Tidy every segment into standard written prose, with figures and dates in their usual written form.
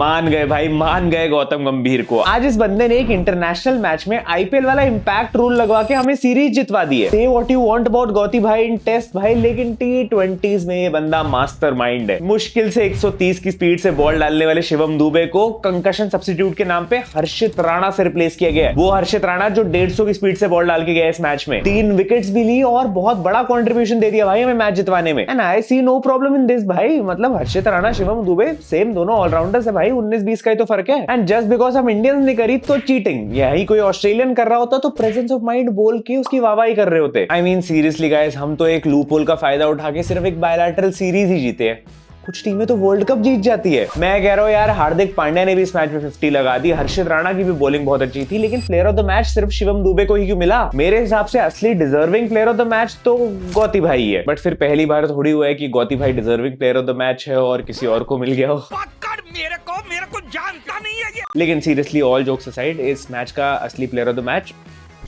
मान गए भाई, मान गए गौतम गंभीर को। आज इस बंदे ने एक इंटरनेशनल मैच में आईपीएल वाला इंपैक्ट रूल लगवा के हमें सीरीज जितवा दी है। से what you want about Gauti भाई इन टेस्ट भाई, लेकिन T20s में ये बंदा मास्टरमाइंड है। मुश्किल से 130 की स्पीड से बॉल डालने वाले शिवम दुबे को कंकशन सब्स्टिट्यूट के नाम पे हर्षित राणा से रिप्लेस किया गया है। वो हर्षित राणा जो 150 की स्पीड से बॉल डाल के गया इस मैच में, 3 विकेट्स भी ली और बहुत बड़ा कंट्रीब्यूशन दे दिया भाई हमें मैच जितवाने में। And I see no problem in this भाई, मतलब हर्षित राणा शिवम दुबे सेम दोनों ऑलराउंडर्स है भाई, 19-20 का ही तो फर्क है। एंड जस्ट बिकॉज हम इंडियंस ने करी तो चीटिंग, यही कोई ऑस्ट्रेलियन कर रहा होता तो प्रेजेंस ऑफ माइंड बोल के उसकी वाहवाही कर रहे होते। आई मीन सीरियसली गाइस, हम तो एक लूप होल का फायदा उठा के सिर्फ एक बायलैटरल सीरीज ही जीते हैं। कुछ टीमें तो वर्ल्ड कप जीत जाती है। मैं कह रहा हूँ यार, हार्दिक पांड्या ने भी इस मैच में 50 लगा दी, हर्षित राणा की भी बॉलिंग बहुत अच्छी थी, लेकिन प्लेयर ऑफ द मैच सिर्फ शिवम दुबे को ही क्यों मिला? मेरे हिसाब से असली deserving player of the match तो गौती भाई है। बट फिर पहली बार थोड़ी हुआ है कि गौती भाई deserving player of the match है और किसी और को मिल गया हो। मेरे को जानता नहीं है। लेकिन सीरियसली ऑल जोक्स असाइड, इस मैच का असली player of the match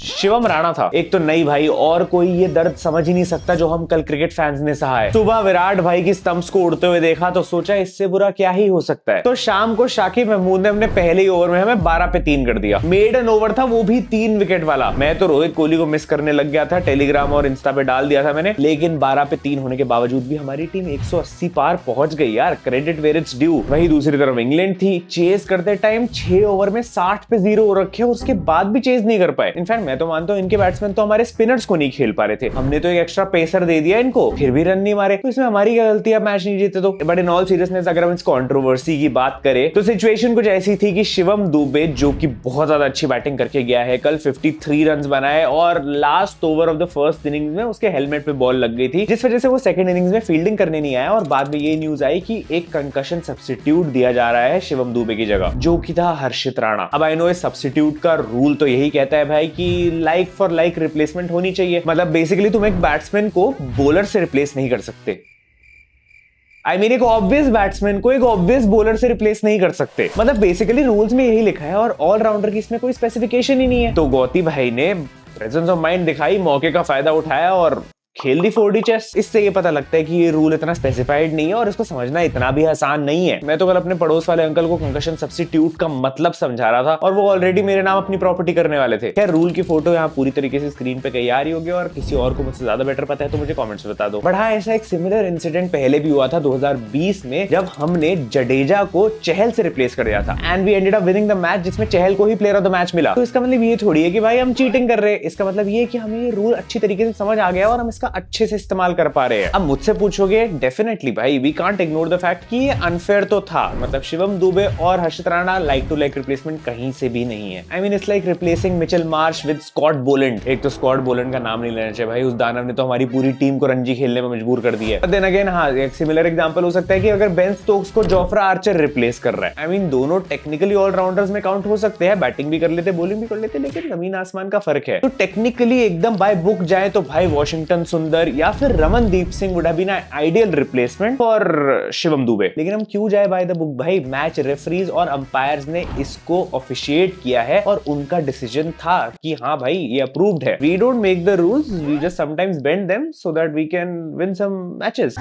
Shivam Rana था। एक तो नहीं भाई, और कोई ये दर्द समझ ही नहीं सकता जो हम कल क्रिकेट फैंस ने सहा है। सुबह विराट भाई की स्टंप्स को उड़ते हुए देखा तो सोचा इससे बुरा क्या ही हो सकता है। तो शाम को शाकिब महमूद ने अपने पहले ही ओवर में हमें 12 पे 3 कर दिया। मेडन ओवर था, वो भी 3 विकेट वाला। मैं तो रोहित कोहली को मिस करने लग गया था, टेलीग्राम और इंस्टा पे डाल दिया था मैंने, लेकिन 12 पे 3 होने के बावजूद भी हमारी टीम 180 पार पहुंच गई यार। Credit where it's due. वही दूसरी तरफ इंग्लैंड थी, चेस करते टाइम 6 ओवर में 60 पे 0 रखे, उसके बाद भी चेस नहीं कर पाए। इनफैक्ट मैं तो मानता हूं इनके बैट्समैन तो हमारे स्पिनर्स को नहीं खेल पा रहे थे। हमने तो एक एक्स्ट्रा पेसर दे दिया इनको, फिर भी रन नहीं मारे, तो इसमें हमारी क्या गलती है मैच नहीं जीते तो? बट इन ऑल सीरियसनेस अगर हम इस कंट्रोवर्सी की बात करें तो सिचुएशन कुछ ऐसी थी कि शिवम दुबे जो कि बहुत ज्यादा अच्छी बैटिंग करके गया है, कल 53 रन बनाए और last over of the first innings में उसके हेलमेट पे बॉल लग गई थी, जिस वजह से वो सेकंड इनिंग्स में फील्डिंग करने नहीं आया। और बाद में ये न्यूज आई कि एक कंकशन सब्स्टिट्यूट दिया जा रहा है शिवम दुबे की जगह, जो कि था हर्षित राणा। अब आई नो इस सब्स्टिट्यूट का रूल तो यही कहता है भाई कि लाइक फॉर लाइक रिप्लेसमेंट होनी चाहिए। मतलब बेसिकली तुम एक बैट्समैन को बॉलर से रिप्लेस नहीं कर सकते। आई मीन एक ऑब्वियस बैट्समैन को एक ऑब्वियस बॉलर से रिप्लेस नहीं कर सकते। मतलब बेसिकली रूल्स में यही लिखा है और ऑलराउंडर की इसमें कोई स्पेसिफिकेशन ही नहीं है। तो गौती भाई ने प्रेजेंस ऑफ माइंड दिखाई, मौके का फायदा उठाया और खेल दी 4D चेस। इससे ये पता लगता है कि ये रूल इतना स्पेसिफाइड नहीं है और इसको समझना इतना भी आसान नहीं है। मैं तो कल अपने पड़ोस वाले अंकल को कंकशन सब्स्टिट्यूट का मतलब समझा रहा था और वो ऑलरेडी मेरे नाम अपनी प्रॉपर्टी करने वाले थे। खैर रूल की फोटो यहाँ पूरी तरीके से स्क्रीन पे कहीं आ रही होगी और किसी और को मुझसे ज्यादा बेटर पता है तो मुझे कमेंट्स बता दो। बट हाँ, ऐसा एक सिमिलर इंसिडेंट पहले भी हुआ था 2020 में, जब हमने जडेजा को चहल से रिप्लेस कर दिया था and we ended up winning the match, जिसमें चहल को ही प्लेयर ऑफ द मैच मिला। तो इसका मतलब ये थोड़ी है कि भाई हम चीटिंग कर रहे हैं। इसका मतलब ये कि हमें ये रूल अच्छी तरीके से समझ आ गया और हम इसका अच्छे से इस्तेमाल कर पा रहे हैं। अब मुझसे पूछोगे, डेफिनेटली भाई we can't ignore the fact कि ये अनफेयर तो था। मतलब शिवम दुबे और Harshit Rana like to like replacement कहीं से भी नहीं है। I mean it's like replacing Mitchell Marsh with Scott Boland. एक तो स्कॉट बोलैंड का नाम नहीं लेना चाहिए भाई, उस दानव ने तो हमारी पूरी टीम को रणजी खेलने में मजबूर कर दिया है। देन अगेन हाँ, एक सिमिलर एग्जांपल हो सकता है कि अगर बेन स्टोक्स को जोफ्रा आर्चर रिप्लेस कर रहा है। आई मीन दोनों टेक्निकली ऑलराउंडर्स में काउंट हो सकते हैं, बैटिंग भी कर लेते, बॉलिंग भी कर लेते, लेकिन जमीन आसमान का फर्क है। तो टेक्निकली एकदम बाय बुक जाए तो भाई वॉशिंगटन सुंदर या फिर Ramandeep Singh would have been an ideal replacement for Shivam Dubey. लेकिन हम क्यों जाए बाय द बुक भाई? मैच रेफरीज और अंपायर्स ने इसको ऑफिशिएट किया है और उनका डिसीजन था कि हाँ भाई ये अप्रूव्ड है। We don't make the rules, we just sometimes bend them so that we can win some matches.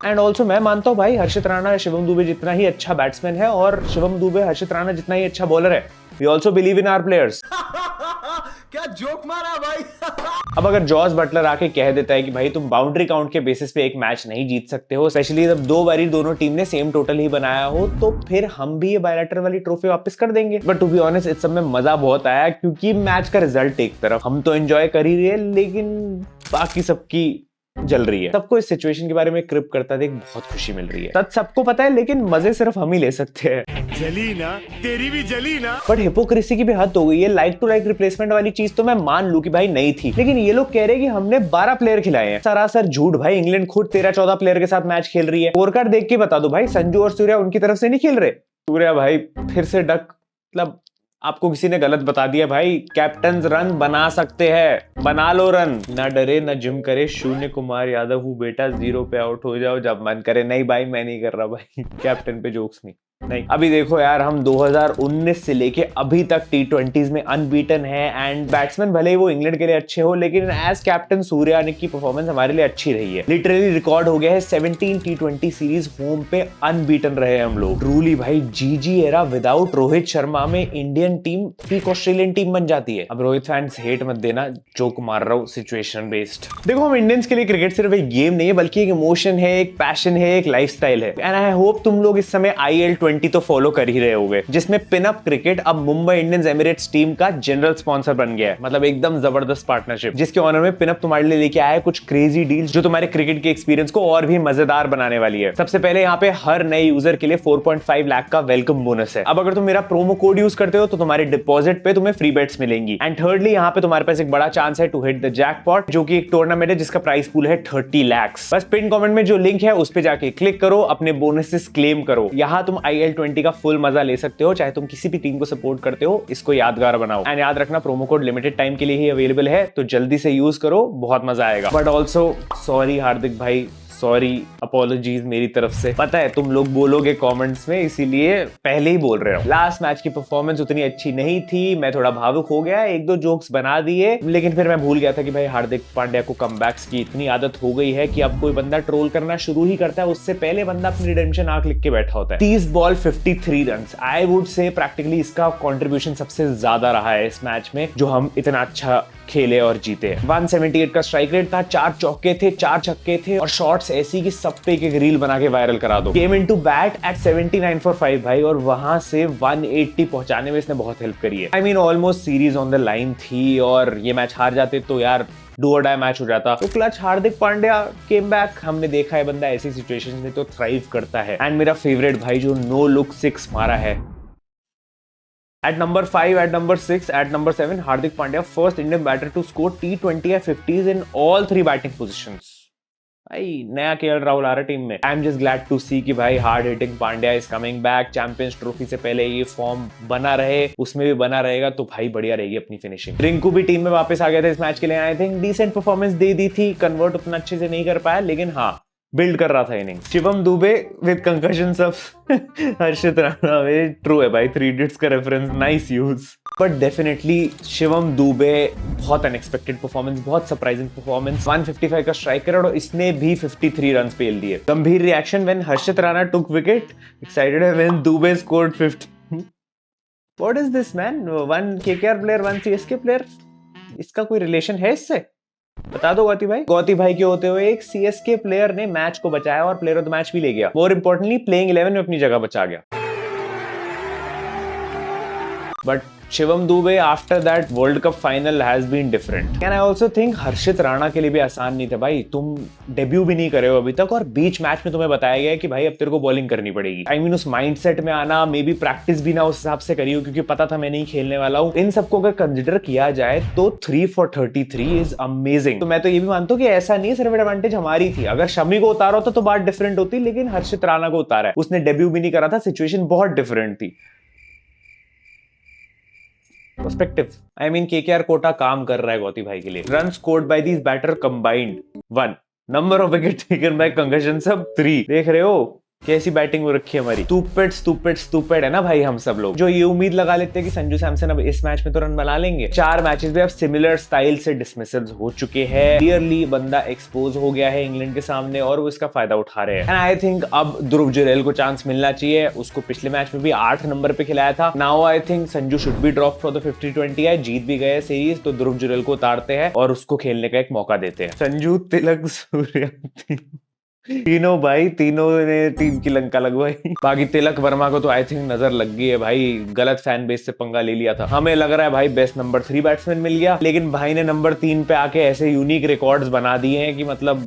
And also मैं मानता हूँ भाई हर्षित राणा शिवम दुबे जितना ही अच्छा बैट्समैन है और शिवम दुबे हर्षित राणा जितना ही अच्छा बॉलर है। We also believe in our players. क्या जोक मारा भाई। अब अगर जॉस बटलर आके कह देता है कि भाई तुम बाउंड्री काउंट के बेसिस पे एक मैच नहीं जीत सकते हो, स्पेशली जब 2 बारी दोनों टीम ने सेम टोटल ही बनाया हो, तो फिर हम भी ये बायलैटरल वाली ट्रॉफी वापस कर देंगे। बट टू बी ऑनेस्ट इस सब में मजा बहुत आया क्योंकि मैच का रिजल्ट एक तरफ, हम तो एंजॉय कर ही रहे हैं लेकिन बाकी सबकी जल रही है। सबको इस सिचुएशन के बारे में क्रिप करता देख बहुत खुशी मिल रही है। सच सबको पता है लेकिन मजे सिर्फ हम ही ले सकते हैं। जली ना, तेरी भी जली ना। बट हिपोक्रेसी की भी हद हो गई है। लाइक टू लाइक रिप्लेसमेंट वाली चीज तो मैं मान लूं कि भाई नहीं थी, लेकिन ये लोग कह रहे हैं कि हमने 12 प्लेयर खिलाए हैं। सरासर झूठ भाई। इंग्लैंड खुद 13-14 प्लेयर के साथ मैच खेल रही है। स्कोर कार्ड देख के बता दो भाई, संजू और सूर्या उनकी तरफ से नहीं खेल रहे। सूर्या भाई फिर से डक, मतलब आपको किसी ने गलत बता दिया भाई। कैप्टन रन बना सकते हैं, बना लो रन। ना डरे ना जिम करे, शून्य कुमार यादव हूँ बेटा, 0 पे आउट हो जाओ जब मन करे। नहीं भाई मैं नहीं कर रहा भाई, कैप्टन पे जोक्स नहीं। नहीं, अभी देखो यार, हम 2019 से लेके अभी तक T20s में अनबीटन है एंड बैट्समैन भले ही वो इंग्लैंड के लिए अच्छे हो, लेकिन एज कैप्टन सूर्या की परफॉर्मेंस हमारे लिए अच्छी रही है। लिटरली रिकॉर्ड हो गया है 17 T20 सीरीज होम पे अनबीटन रहे हम लोग। ट्रूली भाई, जीजी एरा विदाउट रोहित शर्मा में Indian team peak Australian team बन जाती है। अब रोहित फैंस हेट मत देना, जोक मार रहा हूँ, सिचुएशन बेस्ड। देखो, हम इंडियंस के लिए क्रिकेट सिर्फ एक गेम नहीं है, बल्कि एक इमोशन है, एक पैशन है, एक लाइफस्टाइल है। एंड आई होप तुम लोग इस समय IL20 तो फॉलो कर ही रहे होगे, जिसमें पिनअप क्रिकेट अब मुंबई इंडियंस एमिरेट्स टीम का जनरल स्पॉन्सर बन गया है। मतलब एकदम जबरदस्त पार्टनरशिप, जिसके ऑनर में पिनअप तुम्हारे लिए लेके आया है कुछ क्रेजी डील्स जो तुम्हारे क्रिकेट के एक्सपीरियंस को और भी मजेदार बनाने वाली है। सबसे पहले यहाँ पे हर नए यूजर के लिए 4.5 लाख का वेलकम बोनस है। अब अगर तुम मेरा प्रोमो कोड यूज करते हो तो तुम्हारे डिपॉजिट पे तुम्हें फ्री बेट्स मिलेंगी। एंड थर्डली, यहाँ पे तुम्हारे पास एक बड़ा चांस है टू हिट द जैकपॉट, जो कि एक टूर्नामेंट है जिसका प्राइस पूल है 30 लाख। बस पिन कमेंट में जो लिंक है उस पे जाके क्लिक करो, अपने बोनसेस क्लेम करो। यहाँ तुम IL20 का फुल मजा ले सकते हो, चाहे तुम किसी भी टीम को सपोर्ट करते हो। इसको यादगार बनाओ एंड याद रखना, प्रोमो कोड लिमिटेड टाइम के लिए ही अवेलेबल है, तो जल्दी से यूज करो, बहुत मजा आएगा। बट ऑल्सो सॉरी हार्दिक भाई, सॉरी, अपॉलॉजीज मेरी तरफ से। पता है तुम लोग बोलोगे कमेंट्स में, इसीलिए पहले ही बोल रहे हो। लास्ट मैच की परफॉर्मेंस उतनी अच्छी नहीं थी, मैं थोड़ा भावुक हो गया, एक दो जोक्स बना दिए, लेकिन फिर मैं भूल गया था कि भाई हार्दिक पांड्या को कमबैक्स की इतनी आदत हो गई है कि अब कोई बंदा ट्रोल करना शुरू ही करता है, उससे पहले बंदा अपनी रिडेम्पशन आंख लिख के बैठा होता है। 30 ball 53 run, I would say practically इसका कॉन्ट्रीब्यूशन सबसे ज्यादा रहा है इस मैच में, जो हम इतना अच्छा खेले और जीते। 178 का स्ट्राइक रेट था, 4 चौके थे, 4 छक्के थे और शॉट्स ऐसी कि सब पे एक रील बना के वायरल करा दो। Came into bat at 79 for 5 भाई, और वहां से 180 पहुंचाने में इसने बहुत हेल्प करी है। I mean almost series on the line थी और ये मैच हार जाते तो यार डू और डाई मैच हो जाता। तो clutch Hardik Pandya came back. हमने देखा है बंदा ऐसी सिचुएशन में तो थ्राइव करता है। एंड मेरा फेवरेट भाई जो नो लुक 6 मारा है at number 5, at number 6, at number 7, Hardik Pandya, first Indian batter to score T20 50s in all 3 batting positions. भाई नया KL राहुल आ रहा है टीम में। I am just glad to see कि भाई hard hitting Pandya is coming back. Champions trophy से पहले ये फॉर्म बना रहे, उसमें भी बना रहेगा तो भाई बढ़िया रहेगी अपनी फिनिशिंग। रिंकू भी टीम में वापस आ गया था इस मैच के लिए। आई थिंक डिसेंट परफॉर्मेंस दे दी थी, कन्वर्ट उतना अच्छे से नहीं कर पाया, लेकिन हाँ बिल्ड कर रहा था inning. Shivam Dubey with concussion सब हर्षित राणा, वे ट्रू है भाई, 3 इडियट्स का reference, nice use. But definitely Shivam Dubey बहुत अनएक्सपेक्टेड परफॉर्मेंस, बहुत सरप्राइजिंग परफॉर्मेंस। 155 का स्ट्राइक रेट और इसने भी 53 रन पेल दिए। गंभीर reaction when Harshit Rana took wicket, excited when Dubey scored 50। What is this man? 1 KKR player, 1 CSK player, इसका कोई रिलेशन है इससे? बता दो गौती भाई। गौती भाई के होते हुए एक CSK प्लेयर ने मैच को बचाया और प्लेयर ऑफ द मैच भी ले गया। मोर इंपोर्टेंटली प्लेइंग 11 में अपनी जगह बचा गया। But Shivam Dube after that world cup final has been different. And I also think Harshit Rana के लिए भी आसान नहीं था भाई। तुम डेब्यू भी नहीं करे हो अभी तक और बीच मैच में तुम्हें बताया गया है कि भाई अब तेरे को बॉलिंग करनी पड़ेगी। आई मीन उस माइंडसेट में आना, मे बी प्रैक्टिस भी ना उस हिसाब से करी हो क्योंकि पता था मैं नहीं खेलने वाला हूँ। इन सबको अगर कंसिडर किया जाए तो 3 for 33 इज अमेजिंग। तो मैं तो ये भी मानता हूँ कि ऐसा नहीं सिर्फ एडवांटेज हमारी थी। अगर शमी को उतारा होता तो बात डिफरेंट होती, लेकिन हर्षित राणा को उतारा है, उसने डेब्यू भी नहीं करा था, सिचुएशन बहुत डिफरेंट थी। Perspective, I mean KKR quota काम कर रहा है गौती भाई के लिए। Run scored by these batter combined 1, number of wicket taken by concussion sub 3। देख रहे हो कैसी बैटिंग हो रखी है हमारी। स्टूपिड है ना भाई हम सब लोग, जो ये उम्मीद लगा लेते हैं कि संजू सैमसन अब इस मैच में तो रन बना लेंगे। 4 मैचेस में अब सिमिलर स्टाइल से डिसमिसल्स हो चुके हैं। क्लियरली बंदा एक्सपोज हो गया है इंग्लैंड के सामने और वो इसका फायदा उठा रहे हैं। एंड आई थिंक अब ध्रुव जुरैल को चांस मिलना चाहिए। उसको पिछले मैच में भी 8 नंबर पे खिलाया था। Now I think Sanju should be drop for the 50-20 है। जीत भी गए सीरीज तो ध्रुव जुरैल को उतारते हैं और उसको खेलने का एक मौका देते हैं। संजू, तिलक, सूर्या, तीनों भाई, तीनों ने टीम की लंका लगवाई। बाकी तिलक वर्मा को तो आई थिंक नजर लग गई है भाई, गलत फैन बेस से पंगा ले लिया था। हमें लग रहा है भाई बेस्ट नंबर 3 बैट्समैन मिल गया, लेकिन भाई ने नंबर 3 पे आके ऐसे यूनिक रिकॉर्ड्स बना दिए हैं कि मतलब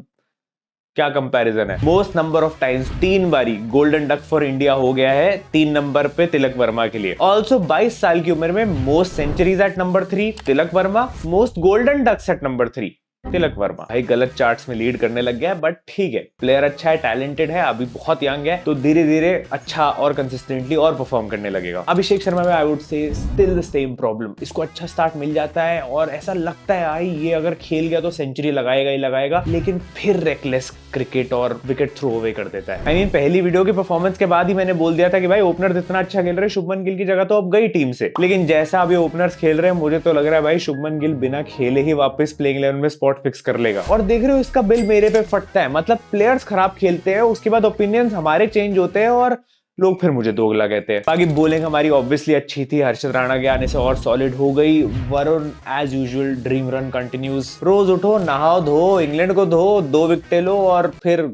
क्या कंपैरिजन है। मोस्ट नंबर ऑफ टाइम्स 3 बारी गोल्डन डक फॉर इंडिया हो गया है 3 नंबर पे तिलक वर्मा के लिए। ऑल्सो 22 साल की उम्र में most centuries at number 3 Tilak Varma, most golden ducks at number 3 Tilak Varma भाई गलत चार्ट्स में लीड करने लग गया है, बट ठीक है, प्लेयर अच्छा है, टैलेंटेड है, अभी बहुत यंग है, तो धीरे धीरे अच्छा और कंसिस्टेंटली और परफॉर्म करने लगेगा। अभिषेक शर्मा में I would say still the same problem, इसको अच्छा स्टार्ट मिल जाता है और ऐसा लगता है भाई ये अगर खेल गया तो सेंचुरी लगाएगा ही लगाएगा, लेकिन फिर रेकलेस क्रिकेट और विकेट थ्रो अवे कर देता है। आई मीन पहली वीडियो की परफॉर्मेंस के बाद ही मैंने बोल दिया था कि भाई ओपनर इतना अच्छा खेल रहे, शुभमन गिल की जगह तो अब गई टीम से, लेकिन जैसा अभी ओपनर्स खेल रहे हैं मुझे तो लग रहा है भाई शुभमन गिल बिना खेले ही वापस प्लेइंग 11 में स्पॉट फिक्स कर लेगा। और देख रहे हो इसका बिल मेरे पे फटता है, मतलब प्लेयर्स खराब खेलते हैं, उसके बाद ओपिनियंस हमारे चेंज होते हैं और लोग फिर मुझे दोगला कहते हैं। बाकी बॉलिंग हमारी ऑब्वियसली अच्छी थी, हर्षद राणा के आने से और सॉलिड हो गई। Varun as usual dream run continues, रोज उठो, नहाओ धो, इंग्लैंड को धो, 2 विकेटें लो और फिर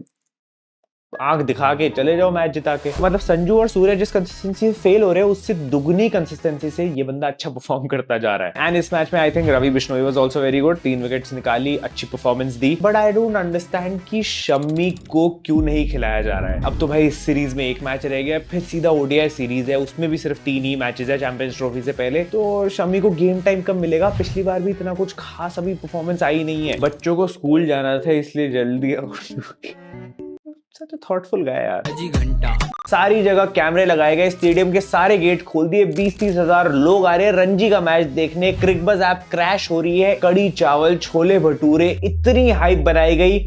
आंख दिखा के चले जाओ मैच जिता के। मतलब संजू और सूर्य जिस कंसिस्टेंसी फेल हो रहे हैं उससे दुगनी कंसिस्टेंसी से ये बंदा अच्छा परफॉर्म करता जा रहा है। एंड इस मैच में I think Ravi Bishnoi was also very good, 3 wickets निकाली, अच्छी परफॉर्मेंस दी, बट आई डोंट अंडरस्टैंड कि शम्मी को क्यों नहीं खिलाया जा रहा है। अब तो भाई इस सीरीज में एक मैच रह गया, फिर सीधा ओडीआई सीरीज है, उसमें भी सिर्फ 3 ही मैचेस है चैंपियंस ट्रॉफी से पहले, तो शम्मी को गेम टाइम कब मिलेगा? पिछली बार भी इतना कुछ खास अभी परफॉर्मेंस आई नहीं है। बच्चों को स्कूल जाना था इसलिए जल्दी थॉटफुल गाय यार। सारी जगह कैमरे लगाए गए, स्टेडियम के सारे गेट खोल दिए, 20-30 हजार लोग आ रहे हैं रणजी का मैच देखने, क्रिकबज़ ऐप क्रैश हो रही है, कड़ी चावल, छोले भटूरे, इतनी हाइप बनाई गई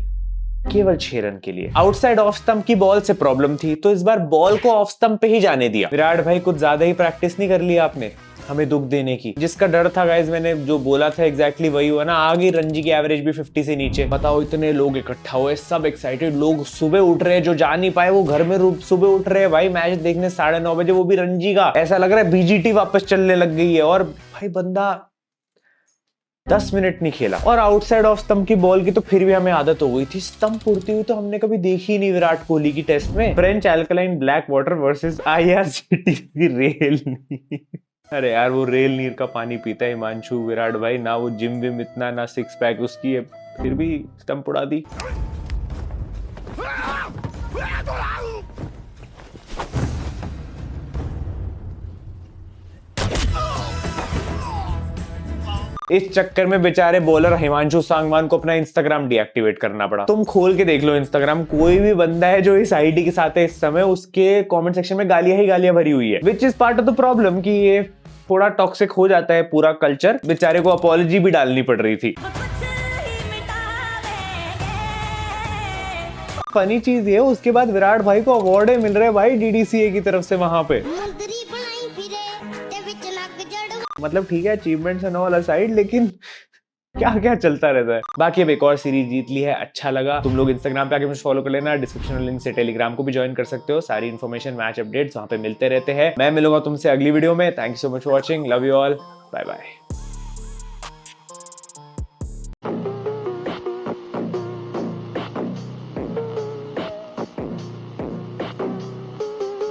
केवल 6 रन के लिए। आउटसाइड ऑफ स्टंप की बॉल से प्रॉब्लम थी, तो इस बार बॉल को ऑफ स्टंप पे ही जाने दिया। विराट भाई कुछ ज्यादा ही प्रैक्टिस नहीं कर लिया आपने हमें दुख देने की? जिसका डर था गाइस, मैंने जो बोला था एग्जैक्टली वही हुआ ना, आगे रणजी की एवरेज भी 50 से नीचे। बताओ इतने लोग इकट्ठा हुए, सब एक्साइटेड, लोग सुबह उठ रहे हैं, जो जा नहीं पाए वो घर में सुबह उठ रहे हैं भाई मैच देखने 9:30 बजे, वो भी रणजी का। ऐसा लग रहा है बीजीटी वापस चलने लग गई है। और भाई बंदा 10 मिनट नहीं खेला, और आउटसाइड ऑफ स्टंप की बॉल की तो फिर भी हमें आदत हो गई थी, स्टंप उड़ती हुई तो हमने कभी देखी नहीं विराट कोहली की टेस्ट में। French alkaline black water versus IRCTC rail नीर। अरे यार वो रेल नीर का पानी पीता है हिमांशु विराट भाई, ना वो जिम विम इतना, ना 6 पैक उसकी है, फिर भी स्टंप उड़ा दी। इस चक्कर में बेचारे बॉलर हिमांशु सांगवान को अपना इंस्टाग्राम डीएक्टिवेट करना पड़ा। तुम खोल के देख लो इंस्टाग्राम, कोई भी बंदा है जो इस आईडी के साथ है इस समय, उसके कमेंट सेक्शन में गालियां ही गालियां भरी हुई है, which is part of the problem कि ये थोड़ा टॉक्सिक हो जाता है पूरा कल्चर। बेचारे को अपॉलॉजी भी डालनी पड़ रही थी। फनी चीज ये, उसके बाद विराट भाई को अवार्ड मिल रहे हैं भाई डीडीसीए की तरफ से वहां पे। मतलब ठीक है अचीवमेंट्स एंड ऑल असाइड, लेकिन क्या क्या चलता रहता है। बाकी अब एक और सीरीज जीत ली है, अच्छा लगा। तुम लोग इंस्टाग्राम पे आके मुझे फॉलो कर लेना, डिस्क्रिप्शन लिंक से टेलीग्राम को भी ज्वाइन कर सकते हो, सारी इन्फॉर्मेशन मैच अपडेट्स वहां पे मिलते रहते हैं। मैं मिलूंगा तुमसे अगली वीडियो में। Thank you so much for watching, love you all, bye bye.